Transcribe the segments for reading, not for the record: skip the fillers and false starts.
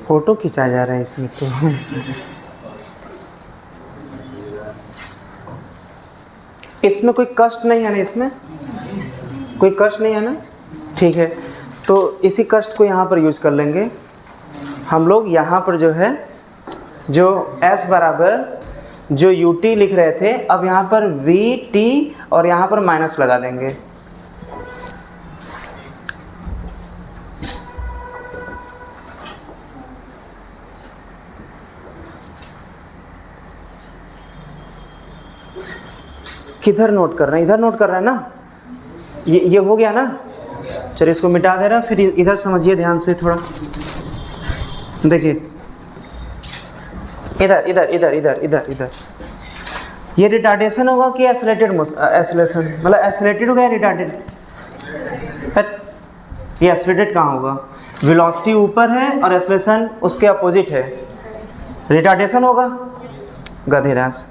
Photo खिंचाया जा रहा है इसमें तो। इसमें कोई कष्ट नहीं है ना, इसमें कोई कष्ट नहीं है ना, ठीक है। तो इसी कष्ट को यहाँ पर यूज कर लेंगे हम लोग। यहाँ पर जो है जो s बराबर जो ut लिख रहे थे, अब यहाँ पर vt और यहाँ पर माइनस लगा देंगे। किधर नोट कर रहे हैं? इधर नोट कर रहे हैं ना। ये हो गया ना। चलिए इसको मिटा दे रहा, फिर इधर समझिए ध्यान से थोड़ा। देखिए इधर इधर इधर इधर इधर इधर, ये रिटार्डेशन होगा कि एसिलेटेड एसिलेशन, मतलब एसिलेटेड होगा या रिटार्डेड? ये एसिलेटेड कहाँ होगा? वेलोसिटी ऊपर है और एसिलेशन उसके अपोजिट है, रिटार्डेशन होगा। गधेदास।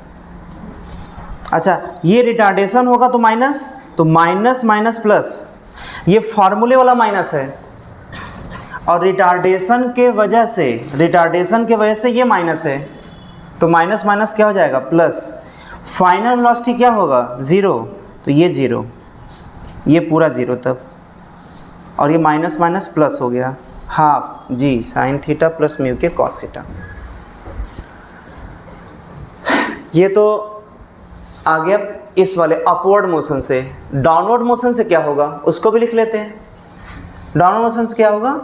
अच्छा ये रिटार्डेशन होगा तो माइनस, तो माइनस माइनस प्लस, ये फॉर्मूले वाला माइनस है, और रिटार्डेशन के वजह से ये माइनस है, तो माइनस माइनस क्या हो जाएगा? प्लस। फाइनल वेलोसिटी क्या होगा? ज़ीरो, तो ये ज़ीरो, ये पूरा ज़ीरो तब, और ये माइनस माइनस प्लस हो गया, हाफ जी साइन थीटा प्लस म्यू के कॉस थीटा। ये तो आ गया इस वाले अपवर्ड मोशन से। डाउनवर्ड मोशन से क्या होगा उसको भी लिख लेते हैं। डाउनवर्ड मोशन से क्या होगा?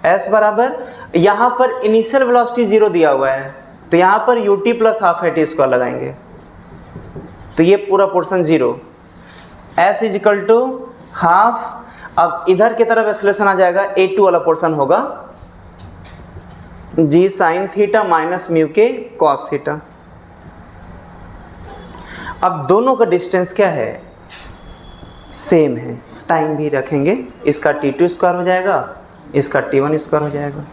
s बराबर, यहाँ पर इनिशियल वेलोसिटी ज़ीरो दिया हुआ है, तो यहाँ पर ut प्लस हाफ है टी स्क्वायर लगाएंगे, तो ये पूरा portion zero. s is equal to half, अब इधर की तरफ एक्सेलरेशन आ जाएगा, a2 वाला पोर्शन होगा g sine theta minus mu के कॉस थीटा। अब दोनों का डिस्टेंस क्या है? सेम है। टाइम भी रखेंगे, इसका t2 स्क्वायर हो जाएगा, इसका t1 स्क्वायर हो जाएगा।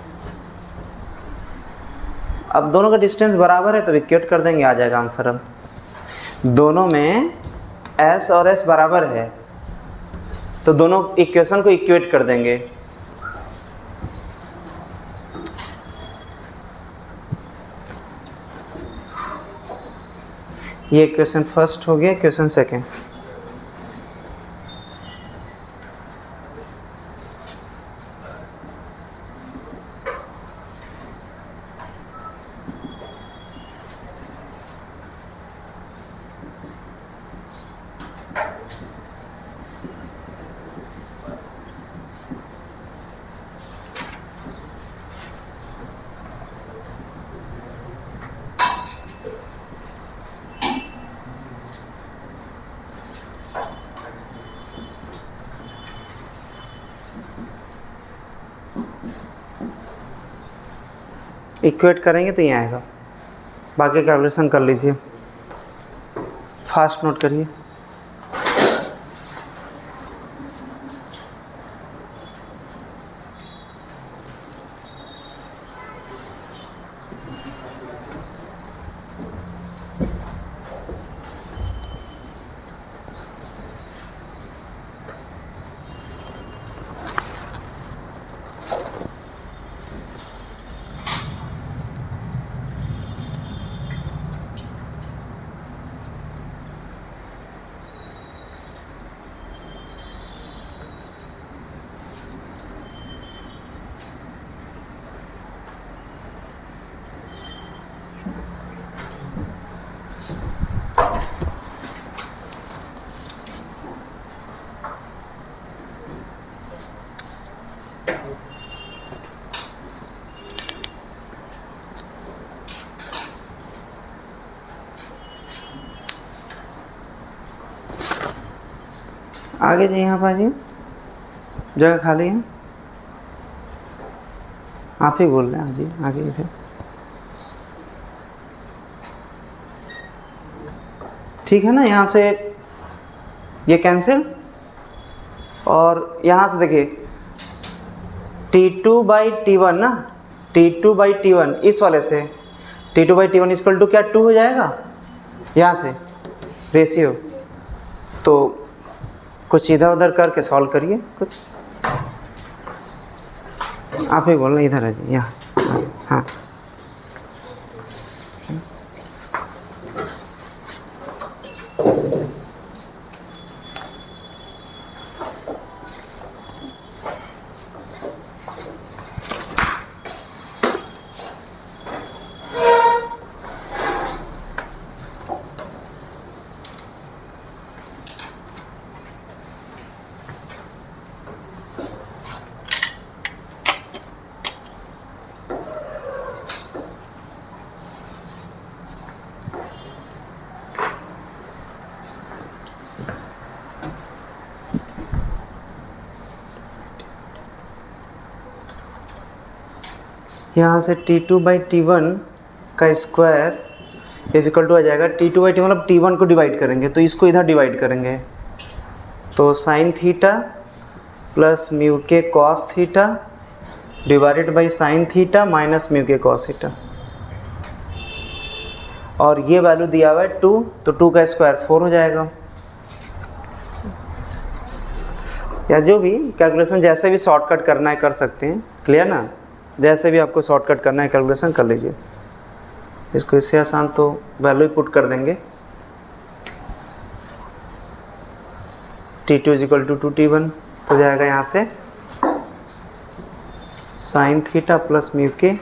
अब दोनों का डिस्टेंस बराबर है तो इक्वेट कर देंगे, आ जाएगा आंसर। अब दोनों में s और s बराबर है तो दोनों इक्वेशन को इक्वेट कर देंगे। ये क्वेश्चन फर्स्ट हो गया, क्वेश्चन सेकंड। इक्वेट करेंगे तो ये आएगा, बाकी कैलकुलेशन कर लीजिए, फास्ट नोट करिए। आगे जाइए, यहाँ पर आइए, जगह खाली है, आप ही बोल रहे हैं। जी आगे इधर, ठीक है ना। यहाँ से ये कैंसिल, और यहाँ से देखिए T2/T1 ना, T2/T1 इस वाले से T2/T1 इक्वल टू क्या 2 हो जाएगा, यहाँ से रेशियो। तो कुछ इधर उधर करके सॉल्व करिए, कुछ आप ही बोलना। इधर है जी, यहाँ हाँ, यहाँ से T2/T1 का स्क्वायर इज इक्वल टू आ जाएगा T2/T1 मतलब T1 को डिवाइड करेंगे तो इसको इधर डिवाइड करेंगे, तो साइन थीटा प्लस म्यू के cos theta divided by sine theta minus mu के कॉस थीटा, और ये वैल्यू दिया हुआ है 2, तो 2 का स्क्वायर 4 हो जाएगा। या जो भी कैलकुलेशन जैसे भी शॉर्टकट करना है कर सकते हैं, क्लियर ना, जैसे भी आपको शॉर्टकट करना है कैलकुलेशन कर लीजिए। इसको इससे आसान तो वैल्यू ही पुट कर देंगे, T2 = 2T1 तो जाएगा यहाँ से साइन थीटा प्लस म्यू के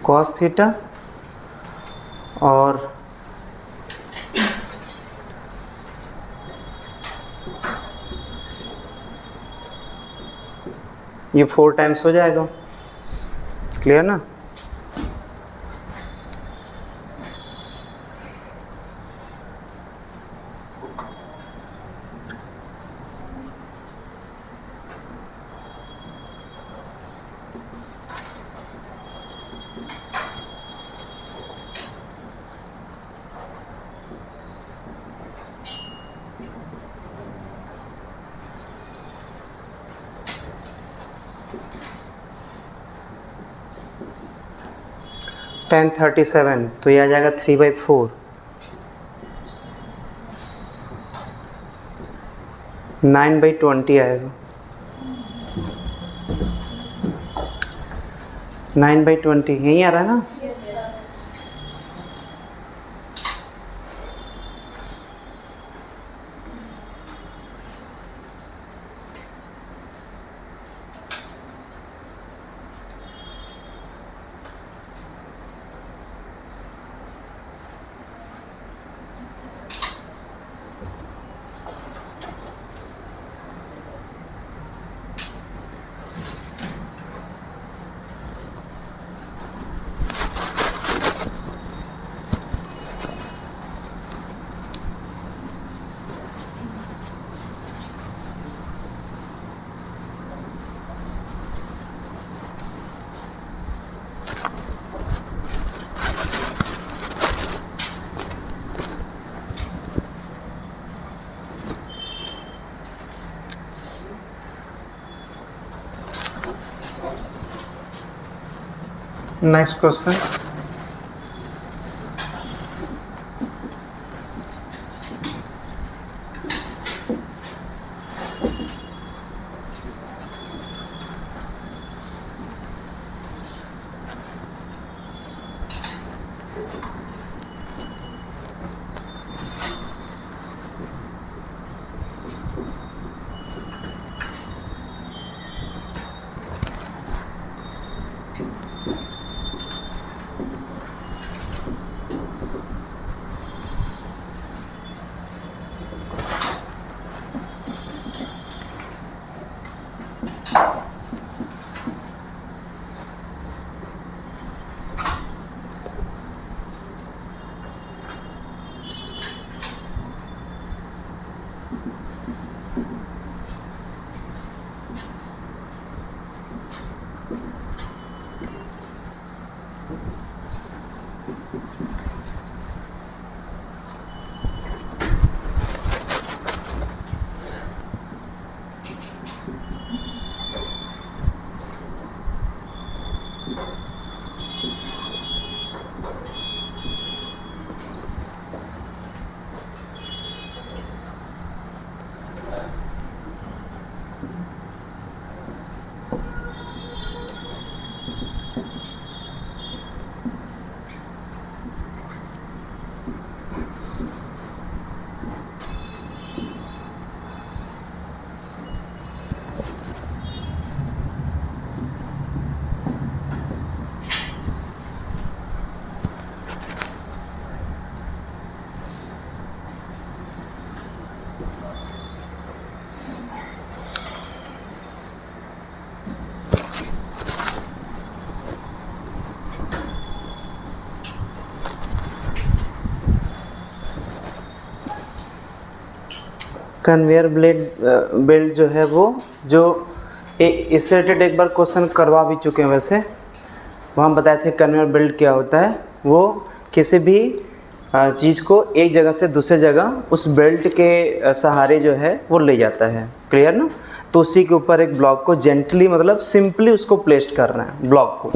कॉस थीटा, और ये 4 टाइम्स हो जाएगा, क्लियर ना। tan 37 तो ये आ जाएगा 3/4, 9/20 आएगा, 9/20 यही आ रहा है ना। नेक्स्ट क्वेश्चन, कन्वेयर बेल्ट जो है वो जो इससे रिलेटेड एक बार क्वेश्चन करवा भी चुके हैं वैसे, वो हम बताए थे कन्वेयर बेल्ट क्या होता है। वो किसी भी चीज़ को एक जगह से दूसरे जगह उस बेल्ट के सहारे जो है वो ले जाता है। क्लियर ना? तो उसी के ऊपर एक ब्लॉक को जेंटली मतलब सिंपली उसको प्लेस करना है ब्लॉक को।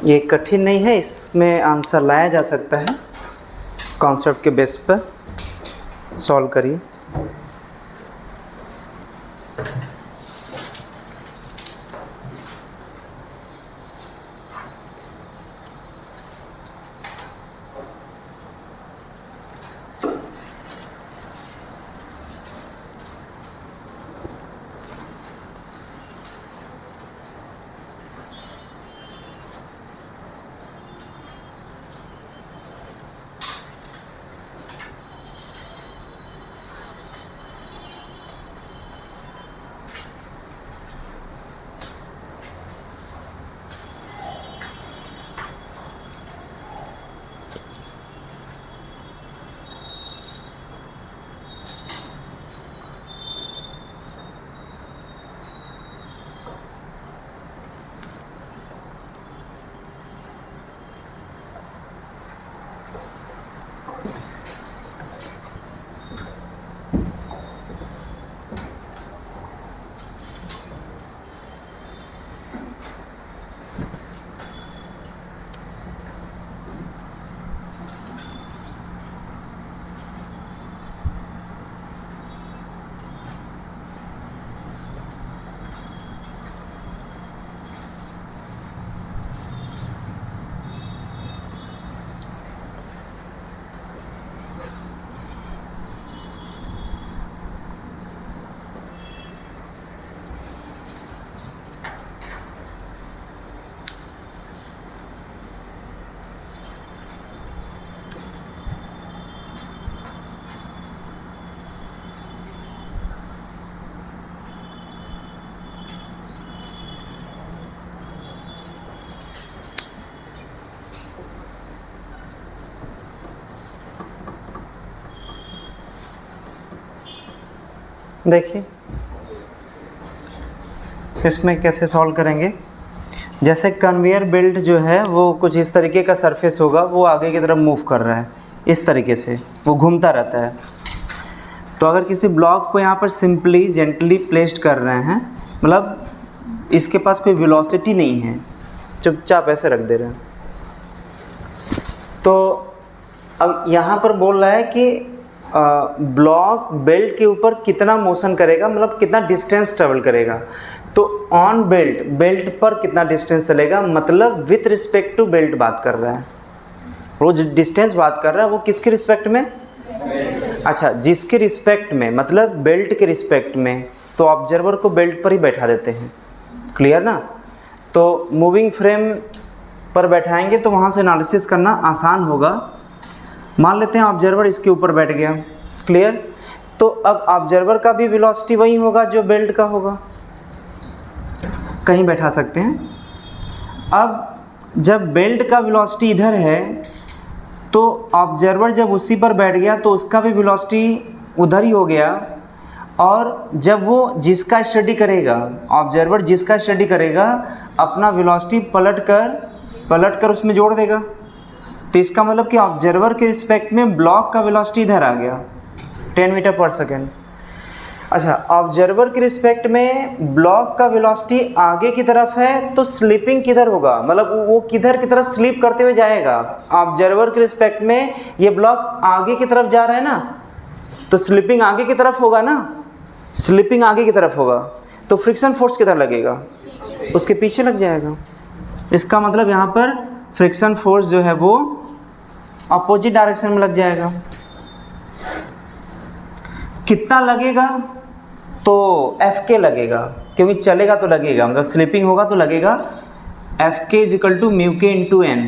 ये कठिन नहीं है, इसमें आंसर लाया जा सकता है, कॉन्सेप्ट के बेस पर सॉल्व करिए। देखिए इसमें कैसे सॉल्व करेंगे। जैसे कन्वेयर बेल्ट जो है वो कुछ इस तरीके का सरफेस होगा, वो आगे की तरफ मूव कर रहा है, इस तरीके से वो घूमता रहता है। तो अगर किसी ब्लॉक को यहाँ पर सिंपली जेंटली प्लेस्ड कर रहे हैं, मतलब इसके पास कोई वेलोसिटी नहीं है, चुपचाप ऐसे रख दे रहे हैं, तो अब यहाँ पर बोल रहा है कि ब्लॉक बेल्ट के ऊपर कितना मोशन करेगा, मतलब कितना डिस्टेंस ट्रेवल करेगा। तो ऑन बेल्ट पर कितना डिस्टेंस चलेगा, मतलब विथ रिस्पेक्ट टू बेल्ट बात कर रहा है। वो जो डिस्टेंस बात कर रहा है वो किसके रिस्पेक्ट में? अच्छा, जिसके रिस्पेक्ट में मतलब बेल्ट के रिस्पेक्ट में, तो ऑब्जर्वर को बेल्ट पर ही बैठा देते हैं। क्लियर ना? तो मूविंग फ्रेम पर बैठाएंगे तो वहाँ से एनालिसिस करना आसान होगा। मान लेते हैं ऑब्जर्वर इसके ऊपर बैठ गया। क्लियर? तो अब ऑब्जर्वर का भी वेलोसिटी वही होगा जो बेल्ट का होगा, कहीं बैठा सकते हैं। अब जब बेल्ट का वेलोसिटी इधर है तो ऑब्जर्वर जब उसी पर बैठ गया तो उसका भी वेलोसिटी उधर ही हो गया, और जब वो जिसका स्टडी करेगा, ऑब्जर्वर जिसका स्टडी करेगा, अपना वेलोसिटी पलट कर उसमें जोड़ देगा। तो इसका मतलब कि ऑब्जर्वर के रिस्पेक्ट में ब्लॉक का वेलोसिटी इधर आ गया 10 मीटर पर सेकेंड। अच्छा, ऑब्जर्वर के रिस्पेक्ट में ब्लॉक का वेलोसिटी आगे की तरफ है, तो स्लिपिंग किधर होगा, मतलब वो किधर की तरफ स्लिप करते हुए जाएगा। ऑब्जर्वर के रिस्पेक्ट में ये ब्लॉक आगे की तरफ जा रहा है ना, तो स्लिपिंग आगे की तरफ होगा ना, स्लिपिंग आगे की तरफ होगा, तो फ्रिक्शन फोर्स किधर लगेगा, उसके पीछे लग जाएगा। इसका मतलब यहाँ पर फ्रिक्शन फोर्स जो है वो अपोजिट डायरेक्शन में लग जाएगा। कितना लगेगा, तो Fk लगेगा, क्योंकि चलेगा तो लगेगा, मतलब स्लिपिंग होगा तो लगेगा। Fk = μk × n,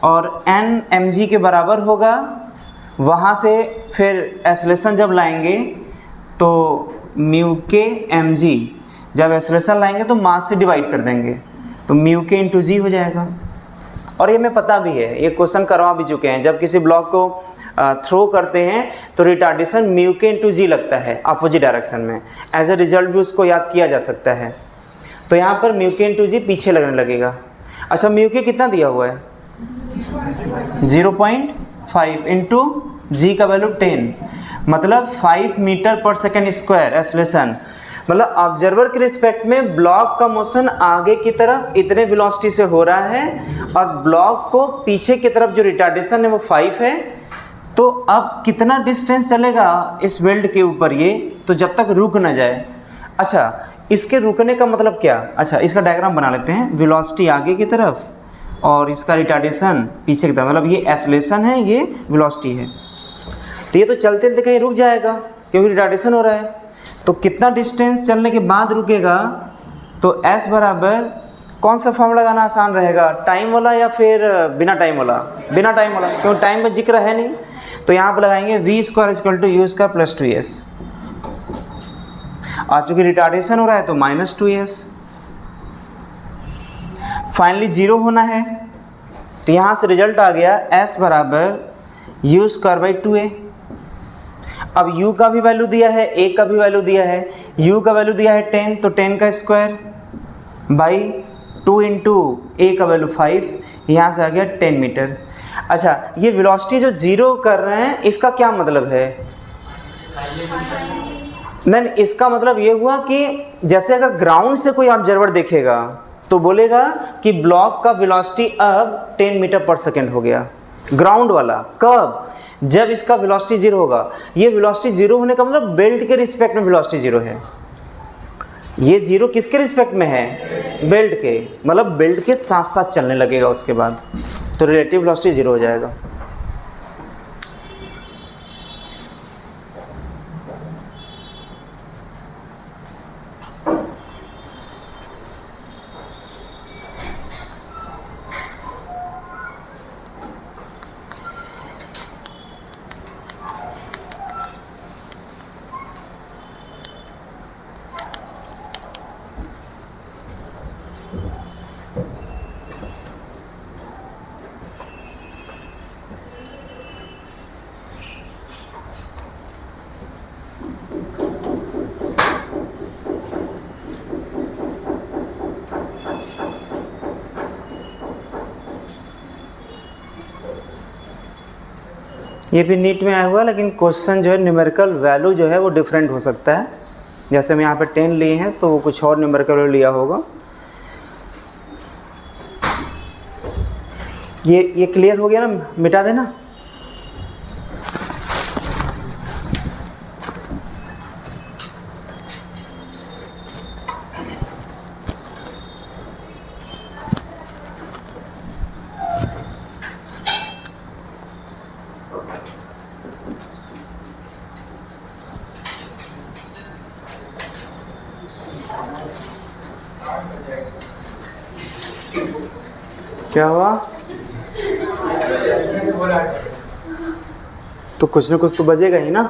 और n mg के बराबर होगा। वहाँ से फिर एक्सेलरेशन जब लाएंगे तो μk mg, जब एक्सेलरेशन लाएंगे तो मास से डिवाइड कर देंगे, तो μk × g हो जाएगा। और ये हमें पता भी है, ये क्वेश्चन करवा भी चुके हैं। जब किसी ब्लॉक को थ्रो करते हैं तो रिटार्डेशन म्यू के इंटू जी लगता है अपोजिट डायरेक्शन में। एज ए रिजल्ट भी उसको याद किया जा सकता है। तो यहाँ पर म्यू के इंटू जी पीछे लगने लगेगा। अच्छा, म्यू के कितना दिया हुआ है? 0.5 इंटू जी का वैल्यू 10, मतलब 5 मीटर पर सेकेंड स्क्वायर एक्सेलरेशन। मतलब ऑब्जर्वर के रिस्पेक्ट में ब्लॉक का मोशन आगे की तरफ इतने वेलोसिटी से हो रहा है और ब्लॉक को पीछे की तरफ जो रिटार्डेशन है वो 5 है। तो अब कितना डिस्टेंस चलेगा इस बेल्ट के ऊपर ये, तो जब तक रुक ना जाए। अच्छा, इसके रुकने का मतलब क्या? अच्छा, इसका डायग्राम बना लेते हैं। वेलोसिटी आगे की तरफ और इसका रिटार्डेशन पीछे की तरफ, मतलब ये एक्सेलरेशन है, ये वेलोसिटी है। तो ये तो चलते चलते कहीं रुक जाएगा क्योंकि रिटार्डेशन हो रहा है। तो कितना डिस्टेंस चलने के बाद रुकेगा? तो S बराबर कौन सा फॉर्म लगाना आसान रहेगा, टाइम वाला या फिर बिना टाइम वाला? बिना टाइम वाला, क्योंकि टाइम का जिक्र है नहीं। तो यहाँ पर लगाएंगे v² = u² + 2s। और चूँकि रिटार्डेशन हो रहा है तो -2s। फाइनली 0 होना है, तो यहाँ से रिजल्ट आ गया S बराबर u² / 2a। अब u का भी वैल्यू दिया है, a का भी वैल्यू दिया है। u का वैल्यू दिया है 10, तो 10 का स्क्वायर बाई 2 इंटू a का वैल्यू 5, यहाँ से आ गया 10 मीटर। अच्छा, ये वेलोसिटी जो 0 कर रहे हैं इसका क्या मतलब है? नहीं, इसका मतलब ये हुआ कि जैसे अगर ग्राउंड से कोई ऑब्जर्वर देखेगा तो बोलेगा कि ब्लॉक का वेलोसिटी अब 10 मीटर पर सेकेंड हो गया, ग्राउंड वाला। कब? जब इसका वेलोसिटी 0 होगा। ये वेलोसिटी 0 होने का मतलब बेल्ट के रिस्पेक्ट में वेलोसिटी 0 है। ये 0 किसके रिस्पेक्ट में है? बेल्ट के, मतलब बेल्ट के साथ साथ चलने लगेगा उसके बाद, तो रिलेटिव वेलोसिटी 0 हो जाएगा। ये भी नीट में आया हुआ है, लेकिन क्वेश्चन जो है न्यूमेरिकल वैल्यू जो है वो डिफरेंट हो सकता है। जैसे हम यहाँ पे 10 लिए हैं तो वो कुछ और न्यूमेरिकल वैल्यू लिया होगा। ये क्लियर हो गया ना? मिटा देना। क्या हुआ? तो कुछ ना कुछ तो बजेगा ही ना।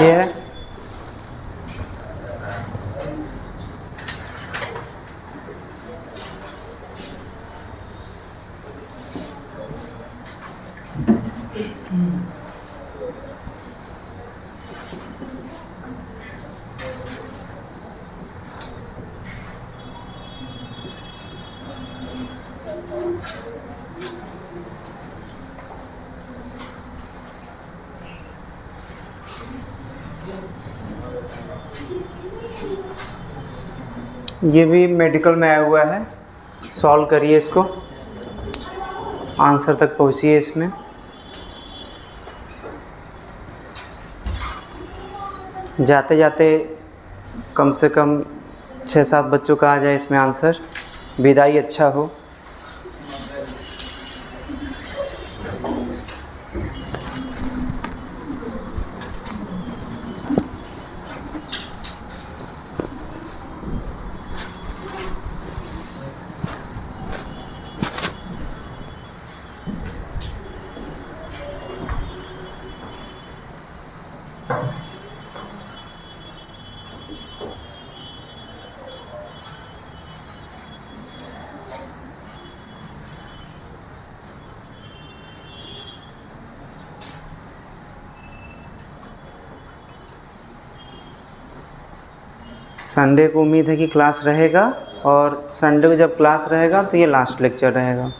ये है ये भी मेडिकल में आया हुआ है। सॉल्व करिए इसको, आंसर तक पहुंचिए इसमें। जाते जाते कम से कम 6-7 बच्चों का आ जाए इसमें आंसर, विदाई अच्छा हो। संडे को उम्मीद है कि क्लास रहेगा, और संडे को जब क्लास रहेगा तो ये लास्ट लेक्चर रहेगा।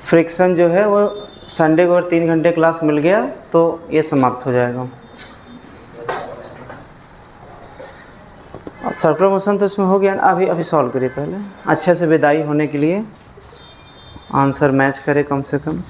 फ्रिक्शन जो है वो संडे को अगर 3 घंटे क्लास मिल गया तो ये समाप्त हो जाएगा। सर्कुलर मोशन तो इसमें हो गया ना। अभी सॉल्व करिए पहले, अच्छे से विदाई होने के लिए आंसर मैच करे कम से कम।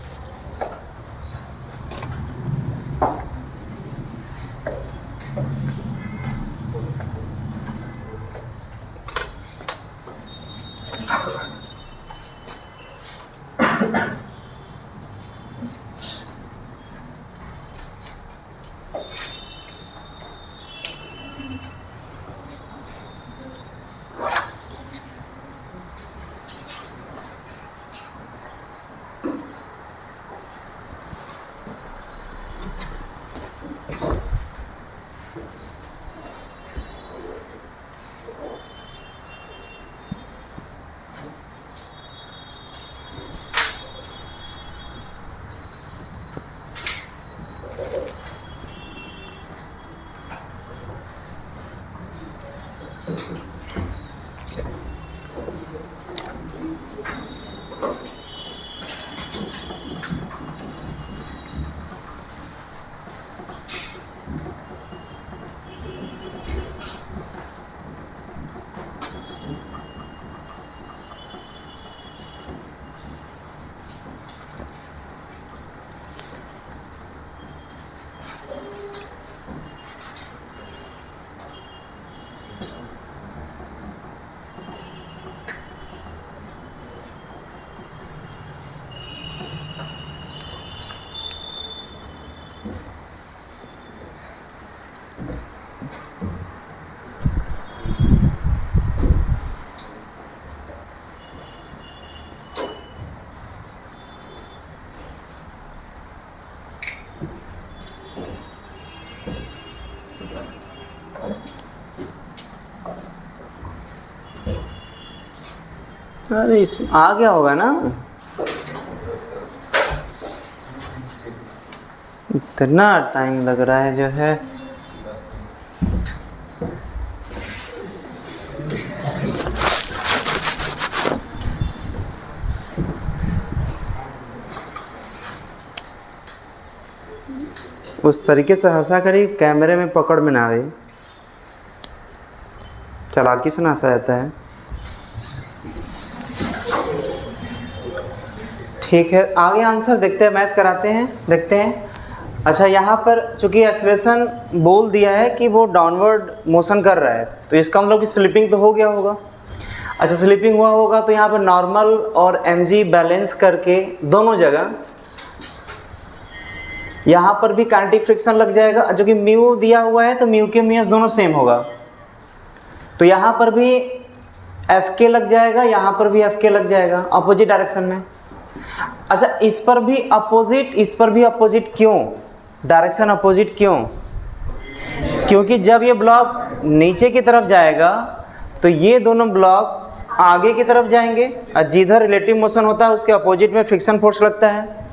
अरे इसमें आ गया होगा ना, इतना टाइम लग रहा है जो है। उस तरीके से हंसा करी कैमरे में पकड़ में ना आवे, चालाकी से ना हंसा जाता है। ठीक है, आगे आंसर देखते हैं, मैच कराते हैं, देखते हैं। अच्छा, यहाँ पर चूंकि एक्सेलरेशन बोल दिया है कि वो डाउनवर्ड मोशन कर रहा है, तो इसका मतलब कि स्लिपिंग तो हो गया होगा। अच्छा, स्लिपिंग हुआ होगा तो यहाँ पर नॉर्मल और mg बैलेंस करके दोनों जगह यहाँ पर भी काइनेटिक फ्रिक्शन लग जाएगा, जो कि म्यू दिया हुआ है तो म्यू के म्यूस दोनों सेम होगा, तो यहाँ पर भी एफ के लग जाएगा, यहाँ पर भी एफ के लग जाएगा अपोजिट डायरेक्शन में। अच्छा, इस पर भी अपोजिट, इस पर भी अपोजिट, क्यों डायरेक्शन अपोजिट क्यों? क्योंकि जब ये ब्लॉक नीचे की तरफ जाएगा तो ये दोनों ब्लॉक आगे की तरफ जाएंगे, और जिधर रिलेटिव मोशन होता है उसके अपोजिट में फ्रिक्शन फोर्स लगता है।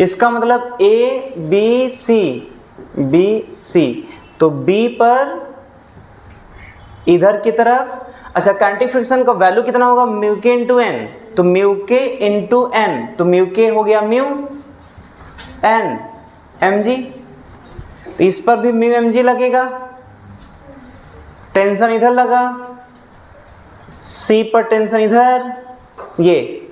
इसका मतलब ए बी सी, तो बी पर इधर की तरफ। अच्छा, काइनेटिक फ्रिक्शन का वैल्यू कितना होगा? म्यू के इंटू एन, तो म्यू के इंटू एन, तो म्यू के हो गया म्यू एन एम जी, तो इस पर भी म्यू एम जी लगेगा, टेंशन इधर लगा, सी पर टेंशन इधर ये,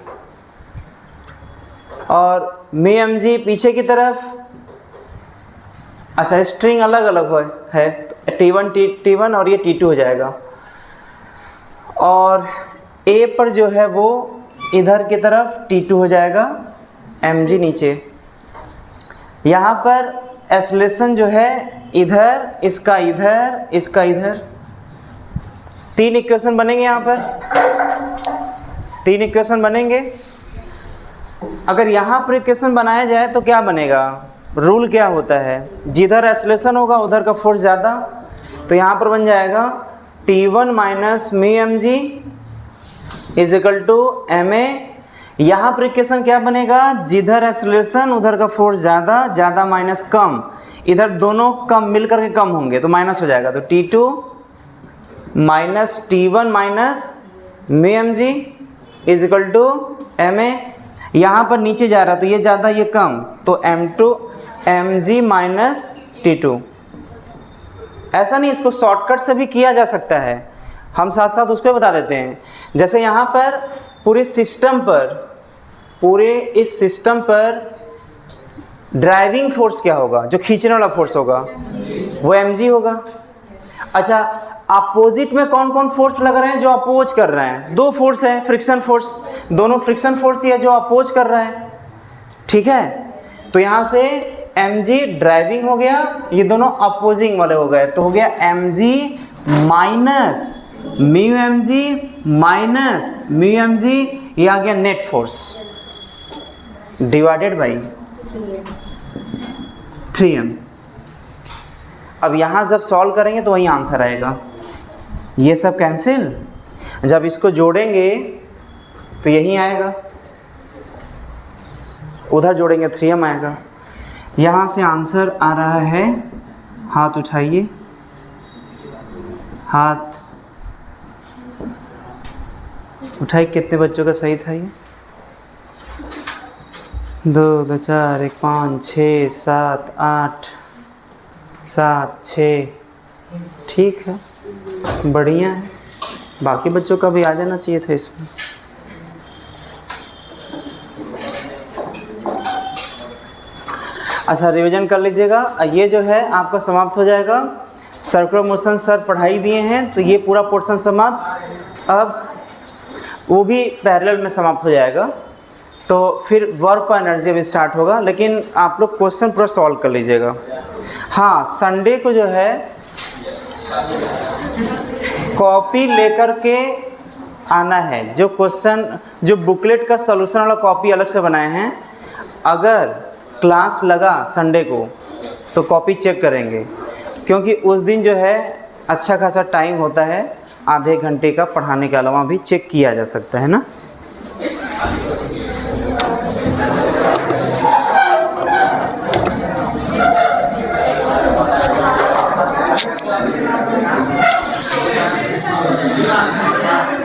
और म्यू एम जी पीछे की तरफ। अच्छा, स्ट्रिंग अलग अलग है, T1 और ये T2 हो जाएगा, और A पर जो है वो इधर की तरफ T2 हो जाएगा, mg नीचे। यहाँ पर एक्सेलरेशन जो है इधर, इसका इधर, इसका इधर, 3 इक्वेशन बनेंगे। यहाँ पर 3 इक्वेशन बनेंगे। अगर यहाँ पर इक्वेशन बनाया जाए तो क्या बनेगा? रूल क्या होता है? जिधर एक्सेलरेशन होगा उधर का फोर्स ज़्यादा, तो यहाँ पर बन जाएगा T1 minus mu m g is equal to m a. यहाँ पर इक्वेशन क्या बनेगा? जिधर एक्सेलरेशन उधर का फोर्स ज़्यादा, ज़्यादा माइनस कम, इधर दोनों कम मिल करके कम होंगे तो माइनस हो जाएगा, तो T2 minus T1 minus mu m g is equal to m a. यहाँ पर नीचे जा रहा तो ये ज़्यादा ये कम, तो M2 mg माइनस T2। ऐसा नहीं, इसको शॉर्टकट से भी किया जा सकता है, हम साथ साथ उसको बता देते हैं। जैसे यहाँ पर पूरे इस सिस्टम पर ड्राइविंग फोर्स क्या होगा, जो खींचने वाला फोर्स होगा वो mg होगा। अच्छा, अपोजिट में कौन कौन फोर्स लग रहे हैं जो अपोज कर रहे हैं? दो फोर्स है, फ्रिक्शन फोर्स, दोनों फ्रिक्शन फोर्स ही है जो अपोज कर रहे हैं, ठीक है। तो यहाँ से mg ड्राइविंग हो गया, ये दोनों अपोजिंग वाले हो गए, तो हो गया mg माइनस म्यू mg, ये आ गया net force divided by 3m। अब यहाँ जब सॉल्व करेंगे तो वही आंसर आएगा, ये सब कैंसिल, जब इसको जोड़ेंगे तो यही आएगा, उधर जोड़ेंगे 3m आएगा। यहाँ से आंसर आ रहा है, हाथ उठाइए, हाथ उठाइए, कितने बच्चों का सही था ये? 2 2 4 1 5 6 7 8 7 6, ठीक है, बढ़िया है। बाकी बच्चों का भी आ जाना चाहिए था इसमें। अच्छा, रिवीजन कर लीजिएगा, ये जो है आपका समाप्त हो जाएगा। सर्कुलर मोशन सर पढ़ाई दिए हैं, तो ये पूरा पोर्शन समाप्त। अब वो भी पैरेलल में समाप्त हो जाएगा, तो फिर वर्क और एनर्जी भी स्टार्ट होगा, लेकिन आप लोग क्वेश्चन पूरा सॉल्व कर लीजिएगा। हाँ, संडे को जो है कॉपी लेकर के आना है, जो क्वेश्चन, जो बुकलेट का सॉल्यूशन वाला कॉपी अलग से बनाए हैं, अगर क्लास लगा संडे को तो कॉपी चेक करेंगे, क्योंकि उस दिन जो है अच्छा खासा टाइम होता है, आधे घंटे का पढ़ाने के अलावा भी चेक किया जा सकता है ना।